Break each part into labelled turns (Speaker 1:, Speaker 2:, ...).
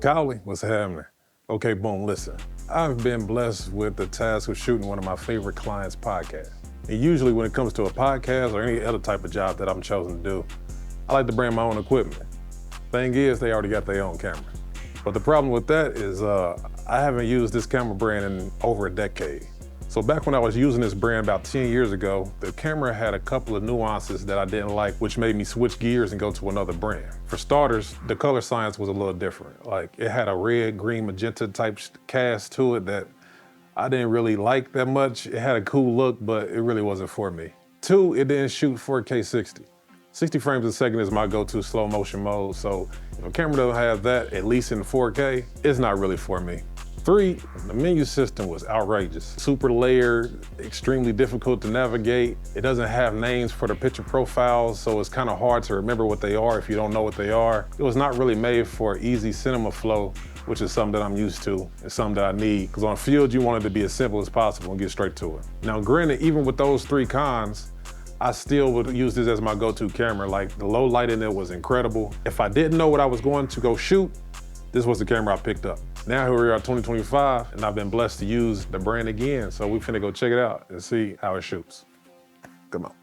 Speaker 1: Cowley, what's happening? Okay, boom, listen. I've been blessed with the task of shooting one of my favorite clients' podcasts. And usually when it comes to a podcast or any other type of job that I'm chosen to do, I like to bring my own equipment. Thing is, they already got their own camera. But the problem with that is I haven't used this camera brand in over a decade. So back when I was using this brand about 10 years ago, the camera had a couple of nuances that I didn't like, which made me switch gears and go to another brand. For starters, the color science was a little different. Like it had a red, green, magenta type cast to it that I didn't really like that much. It had a cool look, but it really wasn't for me. Two, it didn't shoot 4K 60. 60 frames a second is my go-to slow motion mode, so if a camera doesn't have that, at least in 4K, it's not really for me. Three, the menu system was outrageous. Super layered, extremely difficult to navigate. It doesn't have names for the picture profiles, so it's kind of hard to remember what they are if you don't know what they are. It was not really made for easy cinema flow, which is something that I'm used to and something that I need, because on field, you want it to be as simple as possible and get straight to it. Now, granted, even with those three cons, I still would use this as my go-to camera. Like the low light in it was incredible. If I didn't know what I was going to go shoot, this was the camera I picked up. Now here we are 2025, and I've been blessed to use the brand again, so we finna go check it out and see how it shoots. Come on.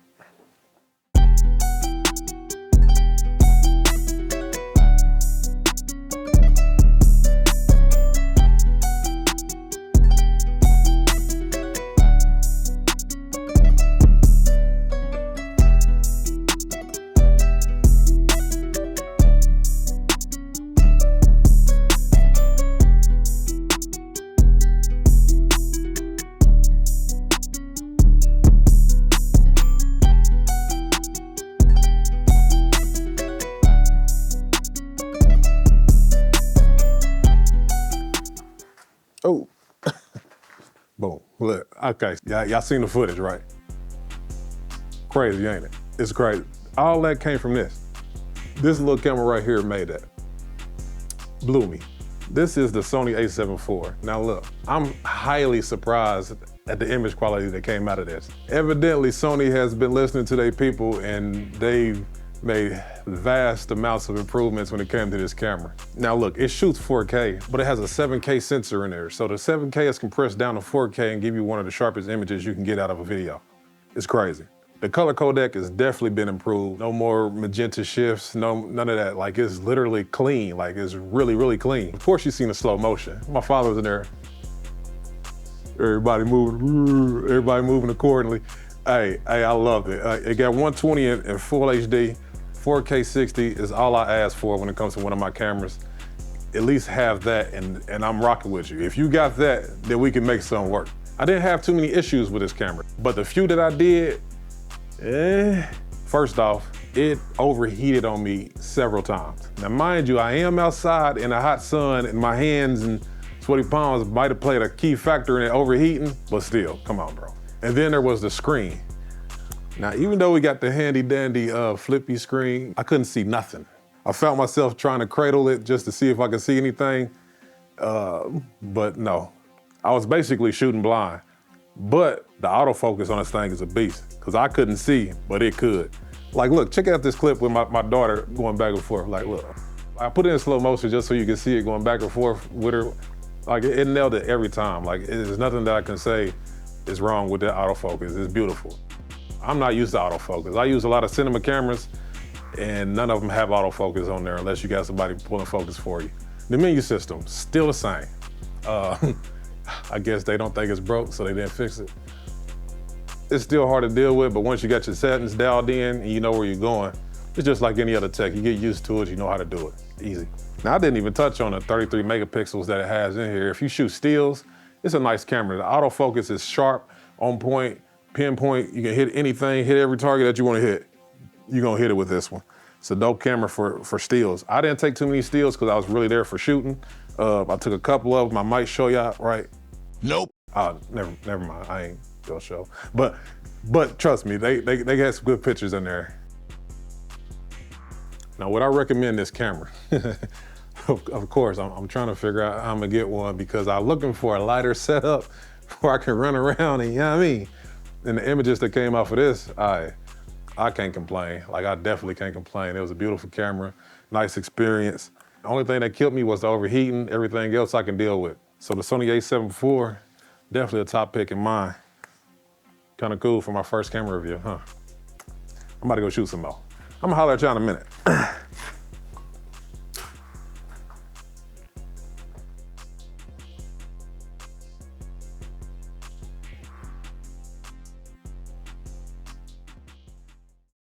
Speaker 1: Oh, boom, look, okay, y'all seen the footage, right? Crazy, ain't it? It's crazy. All that came from this. This little camera right here made that. Blew me. This is the Sony A74. Now look, I'm highly surprised at the image quality that came out of this. Evidently, Sony has been listening to their people and they've made vast amounts of improvements when it came to this camera. Now look, it shoots 4K, but it has a 7K sensor in there. So the 7K is compressed down to 4K and give you one of the sharpest images you can get out of a video. It's crazy. The color codec has definitely been improved. No more magenta shifts, none of that. Like it's literally clean, like it's really, really clean. Of course you've seen the slow motion. My father was in there. Everybody moving accordingly. Hey, I loved it. It got 120 in full HD. 4K 60 is all I ask for when it comes to one of my cameras. At least have that and I'm rocking with you. If you got that, then we can make something work. I didn't have too many issues with this camera, but the few that I did, first off, it overheated on me several times. Now mind you, I am outside in the hot sun and my hands and sweaty palms might have played a key factor in it overheating, but still, come on, bro. And then there was the screen. Now, even though we got the handy dandy flippy screen, I couldn't see nothing. I found myself trying to cradle it just to see if I could see anything, but no. I was basically shooting blind. But the autofocus on this thing is a beast, because I couldn't see, but it could. Like, look, check out this clip with my daughter going back and forth. Like, look, I put it in slow motion just so you can see it going back and forth with her. Like, it nailed it every time. Like, there's nothing that I can say is wrong with that autofocus. It's beautiful. I'm not used to autofocus. I use a lot of cinema cameras and none of them have autofocus on there unless you got somebody pulling focus for you. The menu system, still the same. I guess they don't think it's broke, so they didn't fix it. It's still hard to deal with, but once you got your settings dialed in and you know where you're going, it's just like any other tech. You get used to it, you know how to do it, easy. Now I didn't even touch on the 33 megapixels that it has in here. If you shoot stills, it's a nice camera. The autofocus is sharp, on point, pinpoint. You can hit anything, hit every target that you want to hit. You're gonna hit it with this one. It's a dope camera for stills. I didn't take too many stills because I was really there for shooting. I took a couple of them. I might show y'all, right?
Speaker 2: Nope.
Speaker 1: Never mind. I ain't gonna show. But trust me, they got some good pictures in there. Now, would I recommend this camera? Of course, I'm trying to figure out how I'm gonna get one because I'm looking for a lighter setup where I can run around and, you know what I mean? And the images that came off of this, I can't complain. Like, I definitely can't complain. It was a beautiful camera, nice experience. The only thing that killed me was the overheating. Everything else I can deal with. So the Sony A74, definitely a top pick in mine. Kind of cool for my first camera review, huh? I'm about to go shoot some more. I'm gonna holler at y'all in a minute.